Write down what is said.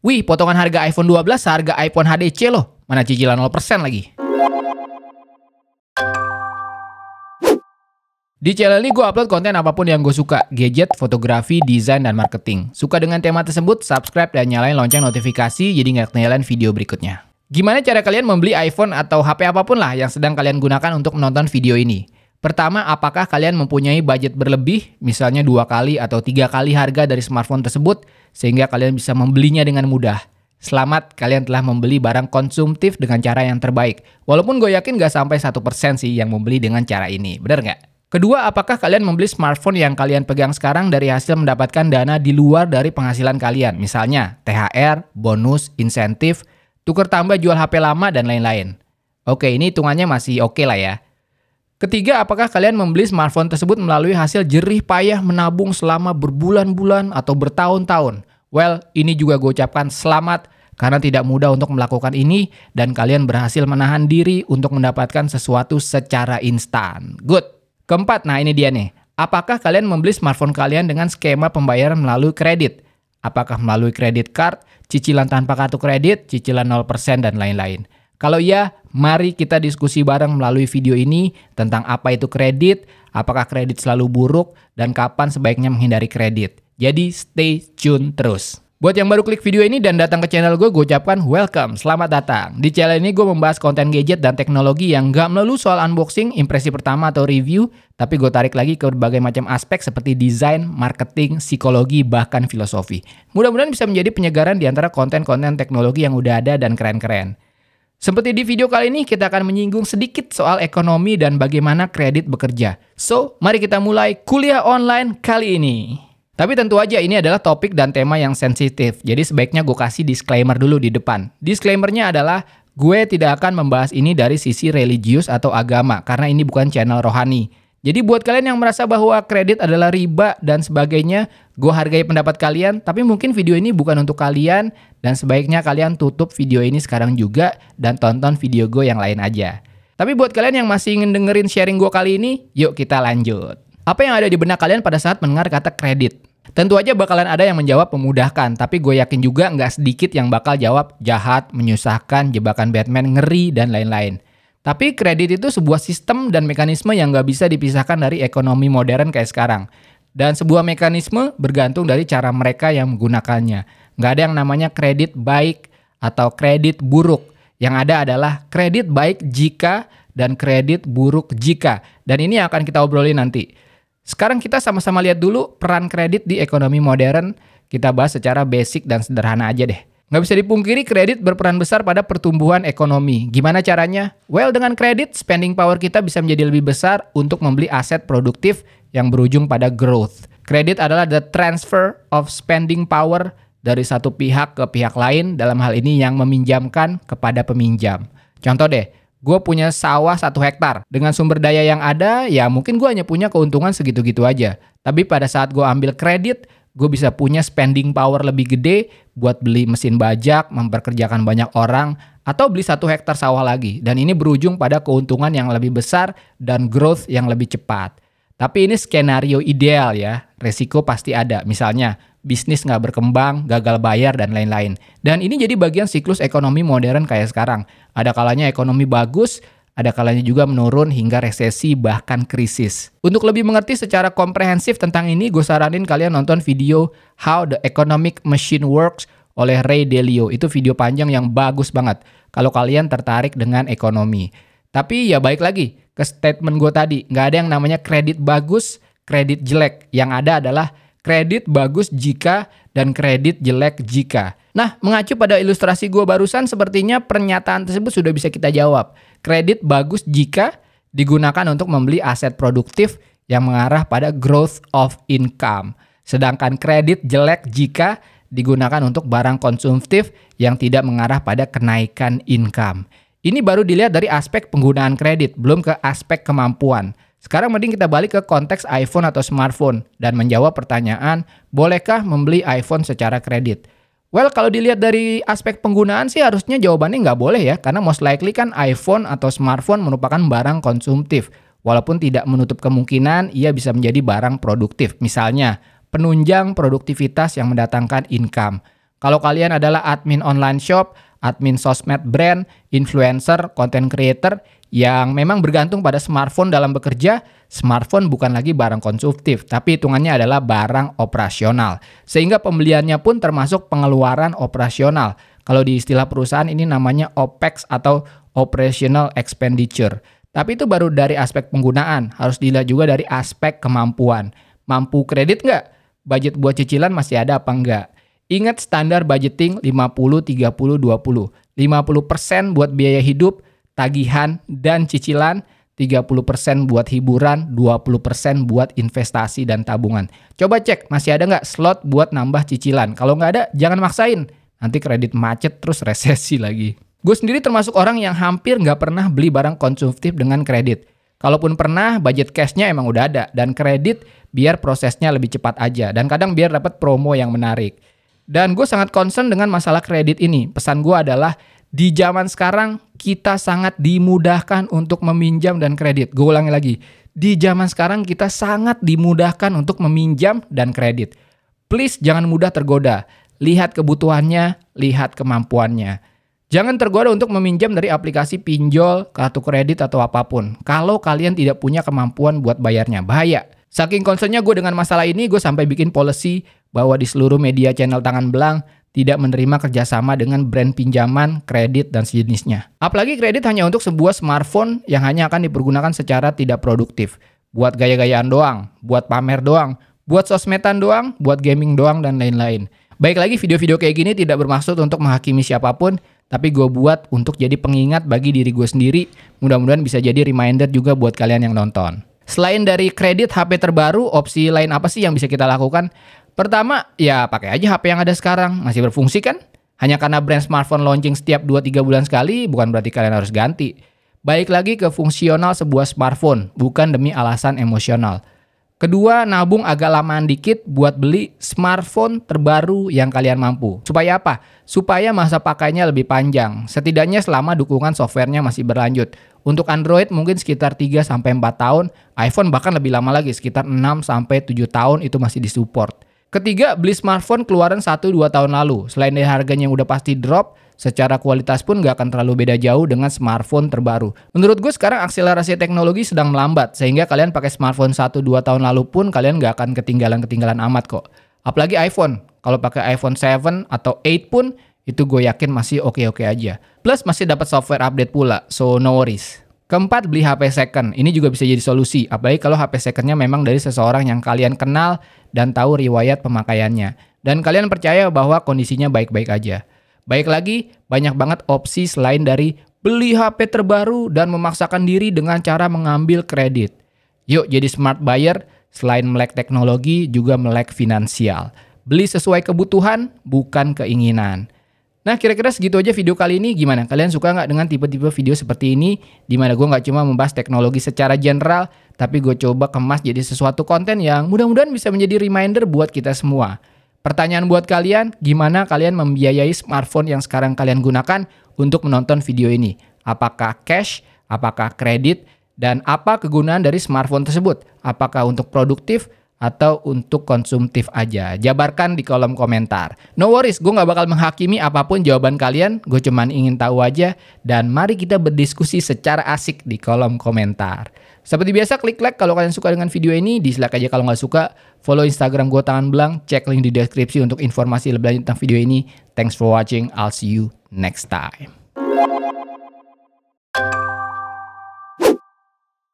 Wih, potongan harga iPhone 12 seharga iPhone HDC loh. Mana cicilan 0% lagi. Di channel ini gue upload konten apapun yang gue suka. Gadget, fotografi, desain, dan marketing. Suka dengan tema tersebut, subscribe dan nyalain lonceng notifikasi jadi nggak ketinggalan video berikutnya. Gimana cara kalian membeli iPhone atau HP apapun lah yang sedang kalian gunakan untuk menonton video ini? Pertama, apakah kalian mempunyai budget berlebih, misalnya 2 kali atau 3 kali harga dari smartphone tersebut, sehingga kalian bisa membelinya dengan mudah? Selamat, kalian telah membeli barang konsumtif dengan cara yang terbaik. Walaupun gue yakin nggak sampai 1% sih yang membeli dengan cara ini, bener nggak? Kedua, apakah kalian membeli smartphone yang kalian pegang sekarang dari hasil mendapatkan dana di luar dari penghasilan kalian? Misalnya, THR, bonus, insentif, tukar tambah jual HP lama, dan lain-lain. Oke, ini hitungannya masih oke lah ya. Ketiga, apakah kalian membeli smartphone tersebut melalui hasil jerih payah menabung selama berbulan-bulan atau bertahun-tahun? Well, ini juga gue ucapkan selamat karena tidak mudah untuk melakukan ini dan kalian berhasil menahan diri untuk mendapatkan sesuatu secara instan. Good. Keempat, nah ini dia nih. Apakah kalian membeli smartphone kalian dengan skema pembayaran melalui kredit? Apakah melalui kredit card, cicilan tanpa kartu kredit, cicilan 0% dan lain-lain? Kalau iya, mari kita diskusi bareng melalui video ini tentang apa itu kredit, apakah kredit selalu buruk, dan kapan sebaiknya menghindari kredit. Jadi stay tune terus. Buat yang baru klik video ini dan datang ke channel gue ucapkan welcome, selamat datang. Di channel ini gue membahas konten gadget dan teknologi yang gak melulu soal unboxing, impresi pertama atau review, tapi gue tarik lagi ke berbagai macam aspek seperti desain, marketing, psikologi, bahkan filosofi. Mudah-mudahan bisa menjadi penyegaran di antara konten-konten teknologi yang udah ada dan keren-keren. Seperti di video kali ini, kita akan menyinggung sedikit soal ekonomi dan bagaimana kredit bekerja. So, mari kita mulai kuliah online kali ini. Tapi tentu aja ini adalah topik dan tema yang sensitif, jadi sebaiknya gue kasih disclaimer dulu di depan. Disclaimernya adalah, gue tidak akan membahas ini dari sisi religius atau agama, karena ini bukan channel rohani. Jadi buat kalian yang merasa bahwa kredit adalah riba dan sebagainya, gue hargai pendapat kalian, tapi mungkin video ini bukan untuk kalian, dan sebaiknya kalian tutup video ini sekarang juga, dan tonton video gue yang lain aja. Tapi buat kalian yang masih ingin dengerin sharing gue kali ini, yuk kita lanjut. Apa yang ada di benak kalian pada saat mendengar kata kredit? Tentu aja bakalan ada yang menjawab memudahkan, tapi gue yakin juga nggak sedikit yang bakal jawab jahat, menyusahkan, jebakan Batman, ngeri, dan lain-lain. Tapi kredit itu sebuah sistem dan mekanisme yang nggak bisa dipisahkan dari ekonomi modern kayak sekarang. Dan sebuah mekanisme bergantung dari cara mereka yang menggunakannya. Nggak ada yang namanya kredit baik atau kredit buruk. Yang ada adalah kredit baik jika dan kredit buruk jika. Dan ini yang akan kita obrolin nanti. Sekarang kita sama-sama lihat dulu peran kredit di ekonomi modern. Kita bahas secara basic dan sederhana aja deh. Nggak bisa dipungkiri kredit berperan besar pada pertumbuhan ekonomi. Gimana caranya? Well, dengan kredit, spending power kita bisa menjadi lebih besar untuk membeli aset produktif yang berujung pada growth. Kredit adalah the transfer of spending power dari satu pihak ke pihak lain, dalam hal ini yang meminjamkan kepada peminjam. Contoh deh, gue punya sawah 1 hektar. Dengan sumber daya yang ada, ya mungkin gue hanya punya keuntungan segitu-gitu aja. Tapi pada saat gue ambil kredit, gue bisa punya spending power lebih gede buat beli mesin bajak, memperkerjakan banyak orang, atau beli 1 hektar sawah lagi. Dan ini berujung pada keuntungan yang lebih besar dan growth yang lebih cepat. Tapi ini skenario ideal ya, resiko pasti ada. Misalnya, bisnis nggak berkembang, gagal bayar, dan lain-lain. Dan ini jadi bagian siklus ekonomi modern kayak sekarang. Ada kalanya ekonomi bagus, ada kalanya juga menurun hingga resesi bahkan krisis. Untuk lebih mengerti secara komprehensif tentang ini, gue saranin kalian nonton video How the Economic Machine Works oleh Ray Dalio. Itu video panjang yang bagus banget kalau kalian tertarik dengan ekonomi. Tapi ya balik lagi ke statement gue tadi, nggak ada yang namanya kredit bagus, kredit jelek. Yang ada adalah kredit bagus jika dan kredit jelek jika. Nah, mengacu pada ilustrasi gue barusan, sepertinya pernyataan tersebut sudah bisa kita jawab. Kredit bagus jika digunakan untuk membeli aset produktif yang mengarah pada growth of income. Sedangkan kredit jelek jika digunakan untuk barang konsumtif yang tidak mengarah pada kenaikan income. Ini baru dilihat dari aspek penggunaan kredit, belum ke aspek kemampuan. Sekarang mending kita balik ke konteks iPhone atau smartphone dan menjawab pertanyaan, bolehkah membeli iPhone secara kredit? Well, kalau dilihat dari aspek penggunaan sih harusnya jawabannya nggak boleh ya, karena most likely kan iPhone atau smartphone merupakan barang konsumtif. Walaupun tidak menutup kemungkinan ia bisa menjadi barang produktif. Misalnya, penunjang produktivitas yang mendatangkan income. Kalau kalian adalah admin online shop, admin sosmed brand, influencer, content creator yang memang bergantung pada smartphone dalam bekerja, smartphone bukan lagi barang konsumtif, tapi hitungannya adalah barang operasional. Sehingga pembeliannya pun termasuk pengeluaran operasional. Kalau di istilah perusahaan ini namanya OPEX atau Operational Expenditure. Tapi itu baru dari aspek penggunaan, harus dilihat juga dari aspek kemampuan. Mampu kredit nggak? Budget buat cicilan masih ada apa nggak? Ingat standar budgeting 50-30-20. 50% buat biaya hidup, tagihan, dan cicilan. 30% buat hiburan, 20% buat investasi dan tabungan. Coba cek, masih ada nggak slot buat nambah cicilan? Kalau nggak ada, jangan maksain. Nanti kredit macet terus resesi lagi. Gue sendiri termasuk orang yang hampir nggak pernah beli barang konsumtif dengan kredit. Kalaupun pernah, budget cash-nya emang udah ada. Dan kredit biar prosesnya lebih cepat aja. Dan kadang biar dapat promo yang menarik. Dan gue sangat concern dengan masalah kredit ini. Pesan gue adalah, di zaman sekarang kita sangat dimudahkan untuk meminjam dan kredit. Gue ulangi lagi, di zaman sekarang kita sangat dimudahkan untuk meminjam dan kredit. Please jangan mudah tergoda. Lihat kebutuhannya, lihat kemampuannya. Jangan tergoda untuk meminjam dari aplikasi pinjol, kartu kredit, atau apapun. Kalau kalian tidak punya kemampuan buat bayarnya, bahaya. Saking concernnya gue dengan masalah ini, gue sampai bikin policy bahwa di seluruh media channel Tangan Belang tidak menerima kerjasama dengan brand pinjaman, kredit, dan sejenisnya. Apalagi kredit hanya untuk sebuah smartphone yang hanya akan dipergunakan secara tidak produktif. Buat gaya-gayaan doang, buat pamer doang, buat sosmedan doang, buat gaming doang, dan lain-lain. Baik lagi, video-video kayak gini tidak bermaksud untuk menghakimi siapapun, tapi gue buat untuk jadi pengingat bagi diri gue sendiri. Mudah-mudahan bisa jadi reminder juga buat kalian yang nonton. Selain dari kredit HP terbaru, opsi lain apa sih yang bisa kita lakukan? Pertama, ya pakai aja HP yang ada sekarang. Masih berfungsi kan? Hanya karena brand smartphone launching setiap 2-3 bulan sekali, bukan berarti kalian harus ganti. Baik lagi ke fungsional sebuah smartphone, bukan demi alasan emosional. Kedua, nabung agak lamaan dikit buat beli smartphone terbaru yang kalian mampu. Supaya apa? Supaya masa pakainya lebih panjang. Setidaknya selama dukungan softwarenya masih berlanjut. Untuk Android mungkin sekitar 3-4 tahun. iPhone bahkan lebih lama lagi, sekitar 6-7 tahun itu masih disupport. Ketiga, beli smartphone keluaran 1-2 tahun lalu. Selain dari harganya yang udah pasti drop, secara kualitas pun nggak akan terlalu beda jauh dengan smartphone terbaru. Menurut gue sekarang akselerasi teknologi sedang melambat, sehingga kalian pakai smartphone 1-2 tahun lalu pun kalian nggak akan ketinggalan amat kok. Apalagi iPhone. Kalau pakai iPhone 7 atau 8 pun, itu gue yakin masih oke-oke aja. Plus masih dapat software update pula, so no worries. Keempat, beli HP second. Ini juga bisa jadi solusi, apalagi kalau HP secondnya memang dari seseorang yang kalian kenal dan tahu riwayat pemakaiannya. Dan kalian percaya bahwa kondisinya baik-baik aja. Baik lagi, banyak banget opsi selain dari beli HP terbaru dan memaksakan diri dengan cara mengambil kredit. Yuk jadi smart buyer, selain melek teknologi juga melek finansial. Beli sesuai kebutuhan, bukan keinginan. Nah, kira-kira segitu aja video kali ini. Gimana? Kalian suka nggak dengan tipe-tipe video seperti ini? Dimana gue nggak cuma membahas teknologi secara general, tapi gue coba kemas jadi sesuatu konten yang mudah-mudahan bisa menjadi reminder buat kita semua. Pertanyaan buat kalian, gimana kalian membiayai smartphone yang sekarang kalian gunakan untuk menonton video ini? Apakah cash? Apakah kredit? Dan apa kegunaan dari smartphone tersebut? Apakah untuk produktif? Atau untuk konsumtif aja? Jabarkan di kolom komentar. No worries, gue gak bakal menghakimi apapun jawaban kalian. Gue cuman ingin tahu aja. Dan mari kita berdiskusi secara asik di kolom komentar. Seperti biasa, klik like kalau kalian suka dengan video ini. Dislike aja kalau gak suka. Follow Instagram gue Tangan Belang. Cek link di deskripsi untuk informasi lebih lanjut tentang video ini. Thanks for watching. I'll see you next time.